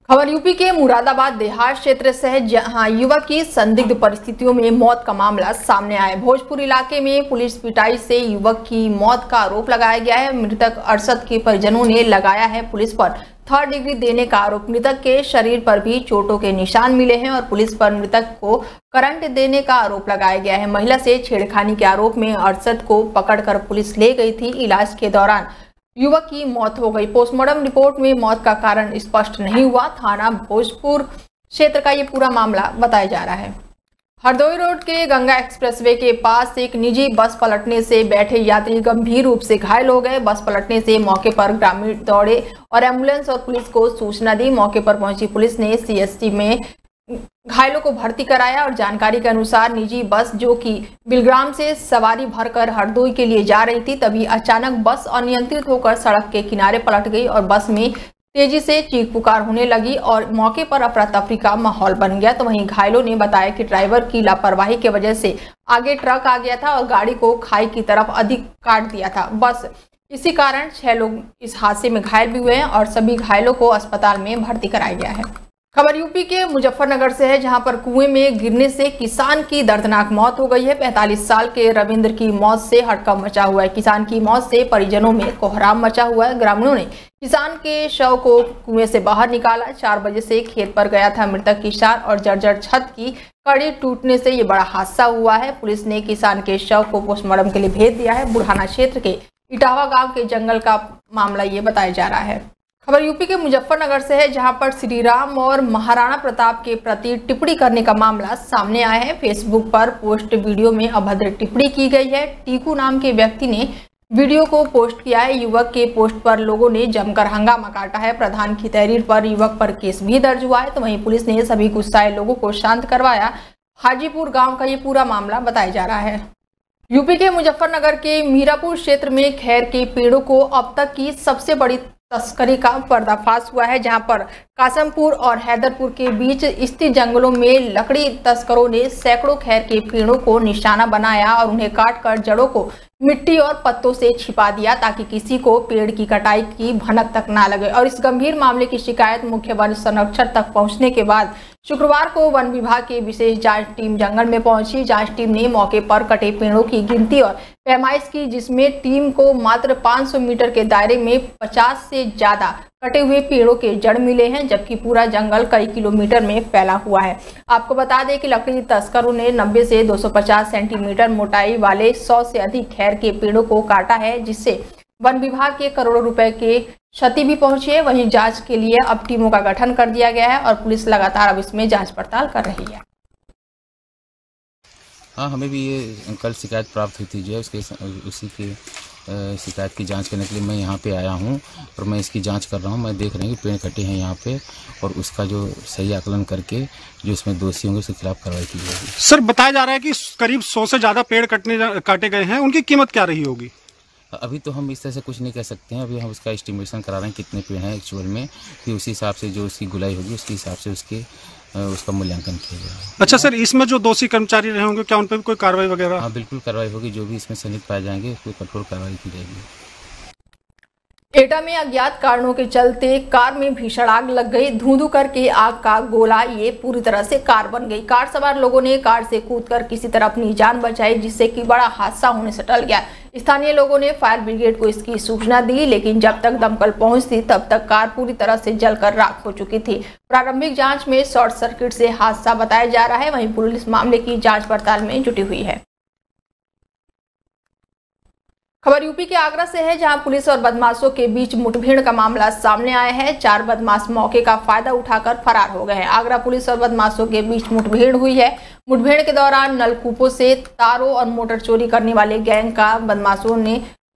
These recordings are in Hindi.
खबर यूपी के मुरादाबाद देहात क्षेत्र से है, जहां युवक की संदिग्ध परिस्थितियों में मौत का मामला सामने आया है। भोजपुर इलाके में पुलिस पिटाई से युवक की मौत का आरोप लगाया गया है। मृतक अरशद के परिजनों ने लगाया है पुलिस पर थर्ड डिग्री देने का आरोप। मृतक के शरीर पर भी चोटों के निशान मिले हैं और पुलिस पर मृतक को करंट देने का आरोप लगाया गया है। महिला से छेड़खानी के आरोप में अरशद को पकड़कर पुलिस ले गई थी। इलाज के दौरान युवक की मौत हो गई। पोस्टमार्टम रिपोर्ट में मौत का कारण स्पष्ट नहीं हुआ। थाना भोजपुर क्षेत्र का ये पूरा मामला बताया जा रहा है। हरदोई रोड के गंगा एक्सप्रेसवे के पास एक निजी बस पलटने से बैठे यात्री गंभीर रूप से घायल हो गए। बस पलटने से मौके पर ग्रामीण दौड़े और एम्बुलेंस और पुलिस को सूचना दी। मौके पर पहुंची पुलिस ने सीएससी में घायलों को भर्ती कराया और जानकारी के अनुसार निजी बस जो कि बिलग्राम से सवारी भरकर हरदोई के लिए जा रही थी, तभी अचानक बस अनियंत्रित होकर सड़क के किनारे पलट गई और बस में तेजी से चीख पुकार होने लगी और मौके पर अफरा तफरी का माहौल बन गया। तो वहीं घायलों ने बताया कि ड्राइवर की लापरवाही की वजह से आगे ट्रक आ गया था और गाड़ी को खाई की तरफ अधिक काट दिया था। बस इसी कारण 6 लोग इस हादसे में घायल भी हुए हैं और सभी घायलों को अस्पताल में भर्ती कराया गया है। खबर यूपी के मुजफ्फरनगर से है, जहां पर कुएं में गिरने से किसान की दर्दनाक मौत हो गई है। 45 साल के रविंद्र की मौत से हड़कंप मचा हुआ है। किसान की मौत से परिजनों में कोहराम मचा हुआ है। ग्रामीणों ने किसान के शव को कुएं से बाहर निकाला। 4 बजे से खेत पर गया था मृतक किसान और जर्जर छत की कड़ी टूटने से ये बड़ा हादसा हुआ है। पुलिस ने किसान के शव को पोस्टमार्टम के लिए भेज दिया है। बुढ़ाना क्षेत्र के इटावा गांव के जंगल का मामला ये बताया जा रहा है। खबर यूपी के मुजफ्फरनगर से है, जहां पर श्री राम और महाराणा प्रताप के प्रति टिप्पणी करने का मामला सामने आया है। फेसबुक पर पोस्ट वीडियो में अभद्र टिप्पणी की गई है। टीकू नाम के व्यक्ति ने वीडियो को पोस्ट किया है। युवक के पोस्ट पर लोगों ने जमकर हंगामा काटा है। प्रधान की तहरीर पर युवक पर केस भी दर्ज हुआ है। तो वहीं पुलिस ने सभी गुस्साए लोगों को शांत करवाया। हाजीपुर गाँव का ये पूरा मामला बताया जा रहा है। यूपी के मुजफ्फरनगर के मीरापुर क्षेत्र में खैर के पेड़ों को अब तक की सबसे बड़ी तस्करी का पर्दाफाश हुआ है, जहां पर कासमपुर और हैदरपुर के बीच स्थित जंगलों में लकड़ी तस्करों ने सैकड़ों खैर के पेड़ों को निशाना बनाया और उन्हें काटकर जड़ों को मिट्टी और पत्तों से छिपा दिया ताकि किसी को पेड़ की कटाई की भनक तक ना लगे। और इस गंभीर मामले की शिकायत मुख्य वन संरक्षक तक पहुंचने के बाद शुक्रवार को वन विभाग की विशेष जांच टीम जंगल में पहुंची। जांच टीम ने मौके पर कटे पेड़ों की गिनती और पैमाइश की, जिसमें टीम को मात्र 500 मीटर के दायरे में 50 से ज्यादा कटे हुए पेड़ों के जड़ मिले हैं, जबकि पूरा जंगल कई किलोमीटर में फैला हुआ है। आपको बता दें कि लकड़ी तस्करों ने 90 से 250 सेंटीमीटर मोटाई वाले 100 से अधिक खैर के पेड़ों को काटा है, जिससे वन विभाग के करोड़ों रुपए के क्षति भी पहुंची है। वहीं जांच के लिए अब टीमों का गठन कर दिया गया है और पुलिस लगातार अब इसमें जांच पड़ताल कर रही है। हाँ, हमें भी ये कल शिकायत प्राप्त हुई थी जो है उसी की शिकायत की जांच करने के लिए मैं यहाँ पे आया हूँ और मैं इसकी जांच कर रहा हूँ। मैं देख रहे हैं कि पेड़ कटे हैं यहाँ पे और उसका जो सही आकलन करके जो इसमें दोषी होंगे उसके खिलाफ कार्रवाई की जाएगी। सर, बताया जा रहा है कि करीब 100 से ज़्यादा पेड़ काटे गए हैं, उनकी कीमत क्या रही होगी? अभी तो हम इस तरह से कुछ नहीं कह सकते हैं। अभी हम उसका एस्टिमेशन करा रहे हैं कितने पेड़ हैं एक्चुअल में, फिर उसी हिसाब से जो उसकी गुलाई होगी उसके हिसाब से उसका मूल्यांकन किया जाएगा। अच्छा सर, इसमें जो दोषी कर्मचारी रहे होंगे क्या उन पर भी कोई कार्रवाई वगैरह? हाँ, बिल्कुल कार्रवाई होगी। जो भी इसमें संलिप्त पाए जाएंगे उस पर कठोर कार्रवाई की जाएगी। एटा में अज्ञात कारणों के चलते कार में भीषण आग लग गई। धुंधु करके आग का गोला ये पूरी तरह से कार बन गई। कार सवार लोगों ने कार से कूदकर किसी तरह अपनी जान बचाई, जिससे कि बड़ा हादसा होने से टल गया। स्थानीय लोगों ने फायर ब्रिगेड को इसकी सूचना दी, लेकिन जब तक दमकल पहुंचती तब तक कार पूरी तरह से जलकर राख हो चुकी थी। प्रारंभिक जांच में शॉर्ट सर्किट से हादसा बताया जा रहा है। वहीं पुलिस मामले की जांच पड़ताल में जुटी हुई है। खबर यूपी के आगरा से है, जहां पुलिस और बदमाशों के बीच मुठभेड़ का मामला सामने आया है। 4 बदमाश मौके का फायदा उठाकर फरार हो गए हैं। आगरा पुलिस और बदमाशों के बीच मुठभेड़ हुई है। मुठभेड़ के दौरान नलकूपों से तारों और मोटर चोरी करने वाले गैंग का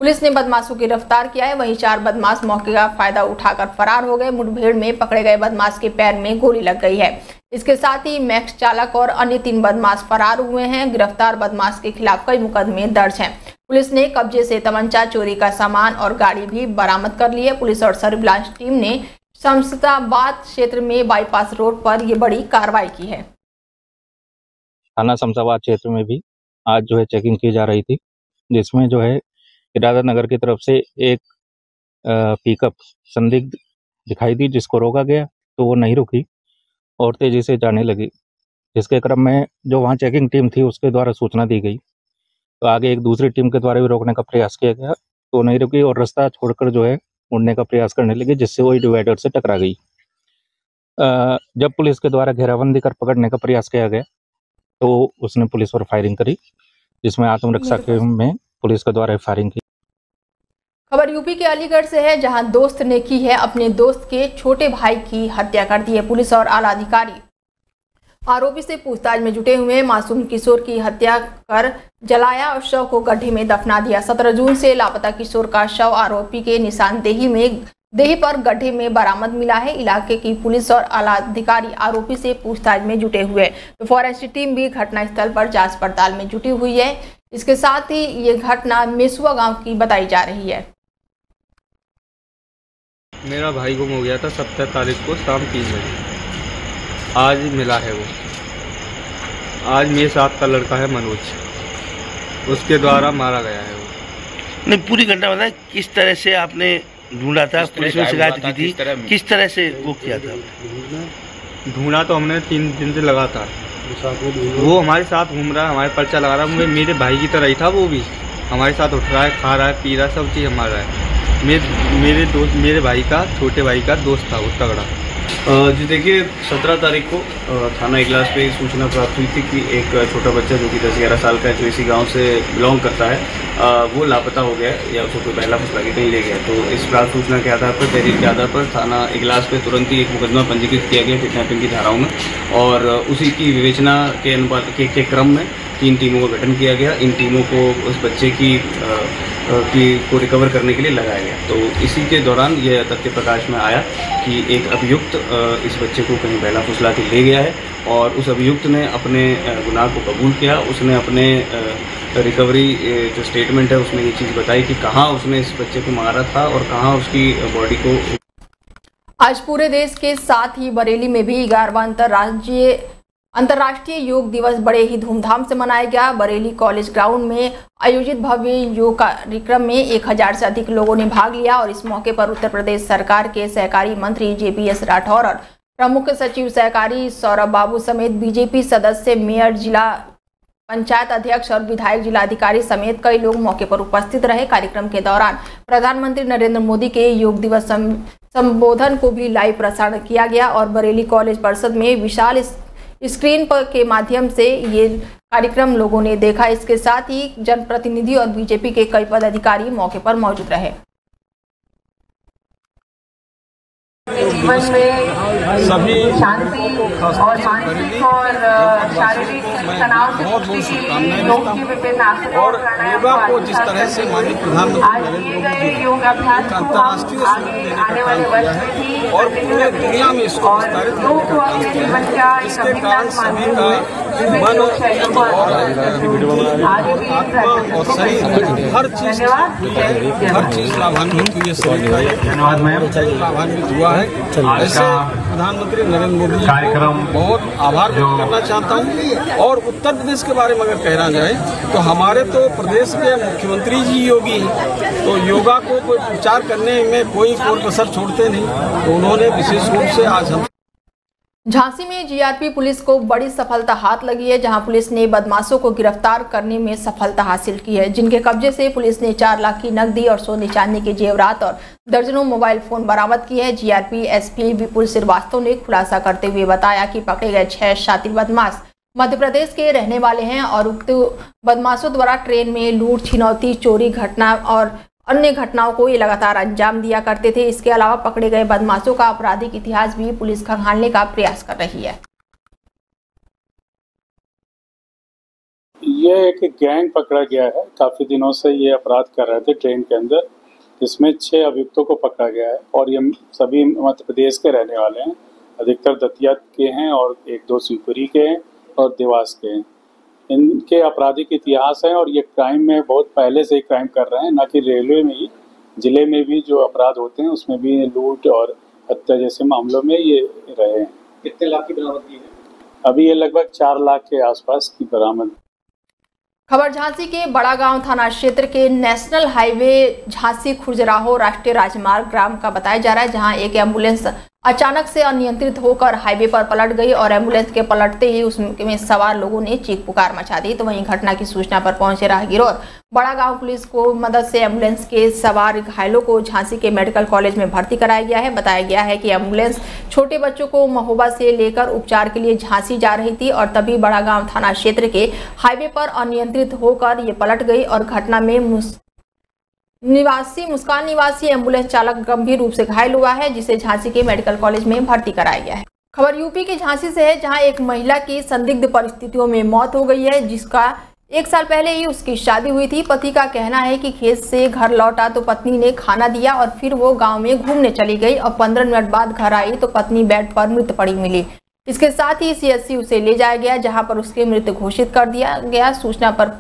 पुलिस ने बदमाशों की गिरफ्तार किया है। वहीं 4 बदमाश मौके का फायदा उठाकर फरार हो गए। मुठभेड़ में पकड़े गए बदमाश के पैर में गोली लग गई है। इसके साथ ही मैक्स चालक और अन्य 3 बदमाश फरार हुए हैं। गिरफ्तार बदमाश के खिलाफ कई मुकदमे दर्ज हैं। पुलिस ने कब्जे से तमंचा, चोरी का सामान और गाड़ी भी बरामद कर ली है। पुलिस और सर्विलांस टीम ने शमशाबाद क्षेत्र में बाईपास रोड पर ये बड़ी कार्रवाई की है। थाना शमशाबाद क्षेत्र में भी आज जो है चेकिंग की जा रही थी, जिसमें जो है इरादा नगर की तरफ से एक पिकअप संदिग्ध दिखाई दी, जिसको रोका गया। तो वो नहीं रुकी और तेज़ी से जाने लगी, जिसके क्रम में जो वहाँ चेकिंग टीम थी उसके द्वारा सूचना दी गई, तो आगे एक दूसरी टीम के द्वारा भी रोकने का प्रयास किया गया, तो नहीं रुकी और रास्ता छोड़कर जो है मुड़ने का प्रयास करने लगी, जिससे वही डिवाइडर से टकरा गई। जब पुलिस के द्वारा घेराबंदी कर पकड़ने का प्रयास किया गया तो उसने पुलिस पर फायरिंग करी, जिसमें आत्मरक्षा के में पुलिस के द्वारा फायरिंग की। खबर यूपी के अलीगढ़ से है, जहां दोस्त ने की है अपने दोस्त के छोटे भाई की हत्या कर दी है। पुलिस और आला अधिकारी आरोपी से पूछताछ में जुटे हुए मासूम किशोर की हत्या कर जलाया और शव को गड्ढे में दफना दिया। 17 जून से लापता किशोर का शव आरोपी के निशानदेही पर गड्ढे में बरामद मिला है। इलाके की पुलिस और आला अधिकारी आरोपी से पूछताछ में जुटे हुए, तो फॉरेंसिक टीम भी घटनास्थल पर जांच पड़ताल में जुटी हुई है। इसके साथ ही ये घटना मेसुआ गांव की बताई जा रही है। मेरा भाई गुम हो गया था 17 तारीख को शाम 3 बजे। आज मिला है वो। आज मेरे साथ का लड़का है मनोज, उसके द्वारा मारा गया है वो। नहीं, पूरी घटना बताएं, किस तरह से आपने ढूंढा था, पुलिस में शिकायत की थी, किस तरह से वो किया था? ढूंढा तो हमने 3 दिन से लगा था। वो हमारे साथ घूम रहा है, हमारे पर्चा लगा रहा है, मेरे भाई की तरह ही था। वो भी हमारे साथ उठ रहा है, खा रहा है, पी रहा है, सब चीज़ हमारा है। मेरे भाई का, छोटे भाई का दोस्त था वो तगड़ा। जी देखिए, 17 तारीख को थाना इगलास पे सूचना प्राप्त हुई थी कि एक छोटा बच्चा जो कि 10-11 साल का है, जो इसी गांव से बिलोंग करता है, वो लापता हो गया या उसको कोई पहला फुसला के कहीं ले गया। तो इस प्राप्त सूचना के आधार पर, तहरीर के आधार पर थाना इगलास पे तुरंत ही एक मुकदमा पंजीकृत किया गया किडनैपिंग की धाराओं में, और उसी की विवेचना के अनुपात के क्रम में 3 टीमों का गठन किया गया। इन टीमों को उस बच्चे को रिकवर करने के लिए लगाया गया। तो इसी के दौरान यह तथ्य प्रकाश में आया कि एक अभियुक्त इस बच्चे को कहीं बहला फुसला के ले गया है, और उस अभियुक्त ने अपने गुनाह को कबूल किया। उसने अपने रिकवरी जो स्टेटमेंट है उसमें ये चीज़ बताई कि कहाँ उसने इस बच्चे को मारा था और कहाँ उसकी बॉडी को। आज पूरे देश के साथ ही बरेली में भी 11वां अंतर्राष्ट्रीय योग दिवस बड़े ही धूमधाम से मनाया गया। बरेली कॉलेज ग्राउंड में आयोजित भव्य योग कार्यक्रम में 1000 से अधिक लोगों ने भाग लिया, और इस मौके पर उत्तर प्रदेश सरकार के सहकारी मंत्री JPS राठौर और प्रमुख सचिव सहकारी सौरभ बाबू समेत बीजेपी सदस्य, मेयर, जिला पंचायत अध्यक्ष और विधायक, जिलाधिकारी समेत कई लोग मौके पर उपस्थित रहे। कार्यक्रम के दौरान प्रधानमंत्री नरेंद्र मोदी के योग दिवस संबोधन को भी लाइव प्रसारण किया गया, और बरेली कॉलेज परिसर में विशाल स्क्रीन पर के माध्यम से ये कार्यक्रम लोगों ने देखा। इसके साथ ही जनप्रतिनिधि और बीजेपी के कई पदाधिकारी मौके पर मौजूद रहे। जीवन में सभी शांति और मानसिक और शारीरिक तनाव से मुक्ति के लिए योग की विभिन्न आसन और योगा को जिस तरह से माननीय प्रधानमंत्री योग अभ्यास अंतर्राष्ट्रीय आने वाले वर्ष में भी और पूरे दुनिया में इसको विस्तारित जीवन का इसके कारण सभी का मन और आत्मा और शरीर हर चीज लाभान्वित हुई है। शरीर लाभान्वित हुआ है। ऐसे प्रधानमंत्री नरेंद्र मोदी जी कार्यक्रम बहुत आभार व्यक्त करना चाहता हूं। और उत्तर प्रदेश के बारे में अगर कहना जाए तो हमारे तो प्रदेश के मुख्यमंत्री जी योगी हैं, तो योगा को कोई प्रचार करने में कोई कसर छोड़ते नहीं, तो उन्होंने विशेष रूप से आज हम झांसी में जीआरपी पुलिस को बड़ी सफलता हाथ लगी है, जहां पुलिस ने बदमाशों को गिरफ्तार करने में सफलता हासिल की है, जिनके कब्जे से पुलिस ने 4 लाख की नकदी और सोने चांदी के जेवरात और दर्जनों मोबाइल फोन बरामद किए हैं। जीआरपी एसपी विपुल श्रीवास्तव ने खुलासा करते हुए बताया कि पकड़े गए 6 शातिर बदमाश मध्य प्रदेश के रहने वाले हैं और उक्त बदमाशों द्वारा ट्रेन में लूट, छिनौती, चोरी घटना और अन्य घटनाओं को ये लगातार अंजाम दिया करते थे। इसके अलावा पकड़े गए बदमाशों का आपराधिक इतिहास भी पुलिस खंगालने का प्रयास कर रही है। ये एक गैंग पकड़ा गया है, काफी दिनों से ये अपराध कर रहे थे ट्रेन के अंदर, जिसमें 6 अभियुक्तों को पकड़ा गया है और ये सभी मध्य प्रदेश के रहने वाले हैं। अधिकतर दतिया के हैं और 1-2 शिवपुरी के हैं और देवास के हैं। इनके आपराधिक इतिहास है और ये क्राइम में बहुत पहले से ही क्राइम कर रहे हैं, न कि रेलवे में ही, जिले में भी जो अपराध होते हैं उसमें भी लूट और हत्या जैसे मामलों में ये रहे हैं। कितने लाख की बरामदगी है? अभी ये लगभग 4 लाख के आसपास की बरामद। खबर झांसी के बड़ा गांव थाना क्षेत्र के नेशनल हाईवे झांसी खुजराहो राष्ट्रीय राजमार्ग ग्राम का बताया जा रहा है, जहां एक एम्बुलेंस अचानक से अनियंत्रित होकर हाईवे पर पलट गई और एम्बुलेंस के पलटते ही उसमें सवार लोगों ने चीख पुकार मचा दी। तो वहीं घटना की सूचना पर पहुंचे राहगीर और बड़ा गांव पुलिस को मदद से एम्बुलेंस के सवार घायलों को झांसी के मेडिकल कॉलेज में भर्ती कराया गया है। बताया गया है कि एम्बुलेंस छोटे बच्चों को महोबा से लेकर उपचार के लिए झांसी जा रही थी और तभी बड़ा गांव थाना क्षेत्र के हाईवे पर अनियंत्रित होकर ये पलट गई और घटना में मुस्कान निवासी एम्बुलेंस चालक गंभीर रूप से घायल हुआ है, जिसे झांसी के मेडिकल कॉलेज में भर्ती कराया गया है। खबर यूपी के झांसी से है, जहां एक महिला की संदिग्ध परिस्थितियों में मौत हो गई है, जिसका 1 साल पहले ही उसकी शादी हुई थी। पति का कहना है कि खेत से घर लौटा तो पत्नी ने खाना दिया और फिर वो गांव में घूमने चली गई और 15 मिनट बाद घर आई तो पत्नी बेड पर मृत पड़ी मिली। इसके साथ ही CHC उसे ले जाया गया, जहाँ पर उसके मृत घोषित कर दिया गया। सूचना पर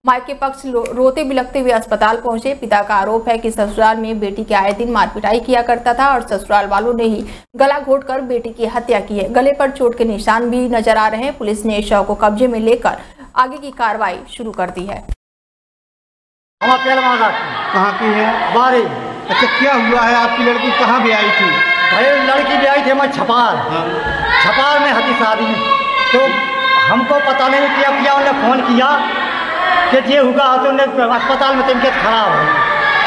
मायके पक्ष रोते बिलखते हुए अस्पताल पहुंचे। पिता का आरोप है कि ससुराल में बेटी के आए दिन मारपिटाई किया करता था और ससुराल वालों ने ही गला घोटकर बेटी की हत्या की है। गले पर चोट के निशान भी नजर आ रहे हैं। पुलिस ने शव को कब्जे में लेकर आगे की कार्रवाई शुरू कर दी है। कहाँ की है? बारी। अच्छा, क्या हुआ है? आपकी लड़की कहाँ भी आई थी? भाई लड़की भी आई थी मैं छपार में हती शादी में, तो हमको पता नहीं किया उन्होंने फ़ोन किया कि ये हुआ तो उन्हें अस्पताल में तबीयत खराब है।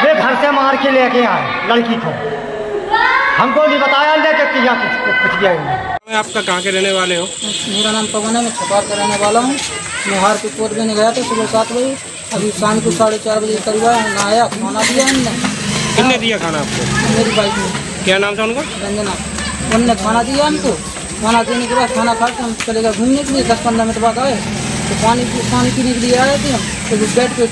वे घर से मार के लेके आए लड़की को, हमको नहीं बताया लेके किया कुछ किया। आपका कहाँ के रहने वाले हो? मेरा नाम पवन है, मैं छपार का रहने वाला हूँ। मैं हार के कोर्ट में गया था सुबह 7 बजे, अभी शाम को 4:30 बजे करीब आया। खाना दिया हमने। किसने दिया खाना आपको? मेरी बाइक में। क्या नाम था उनका? रंजना। उनने खाना दिया हमको। खाना देने के बाद खाना खा के हम चले गए घूमने के लिए। 10-15 मिनट बाद आए तो पानी पीने के लिए आए थे हम, तो बेड पे